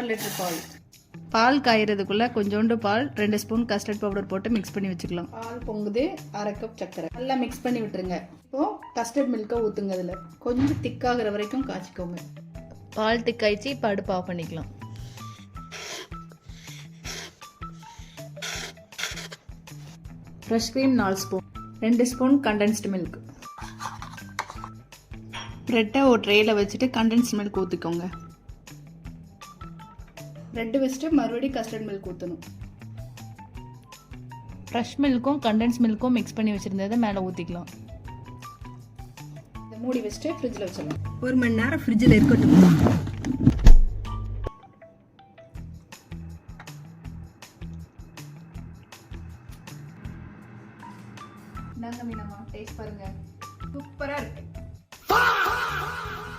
1/2 litre பால். பால் காயறதுக்குள்ளே கொஞ்சோண்டு பால் 2 spoon custard powder போட்டு mix பண்ணி வச்சுக்கலாம். பால் பொங்குது, 1/2 கப் சர்க்கரை நல்லா மிக்ஸ் பண்ணி விட்டுருங்க. இப்போது கஸ்டர்ட் மில்கை ஊற்றுங்க. அதில் கொஞ்சம் திக்காகிற வரைக்கும் காய்ச்சிக்கோங்க. பால் திக்காயிடுச்சு, இப்போ அடுப்பு ஆஃப் பண்ணிக்கலாம். Fresh cream 4 spoon, 2 spoon condensed milk. ப்ரெட்டை ஒரு ட்ரேயில் வச்சுட்டு கண்டென்ஸ்டு மில்க் ஊற்றிக்கோங்க. ப்ரெட்டு வச்சுட்டு மறுபடியும் கஸ்டர்ட் மில்க் ஊற்றணும். ஃப்ரெஷ் மில்க்கும் கண்டென்ஸ் மில்க்கும் மிக்ஸ் பண்ணி வச்சுருந்ததை மேலே ஊற்றிக்கலாம். இதை மூடி வச்சுட்டு ஃப்ரிட்ஜில் வச்சிடலாம். 1 மணி நேரம் ஃப்ரிட்ஜில் இருக்கட்டும்.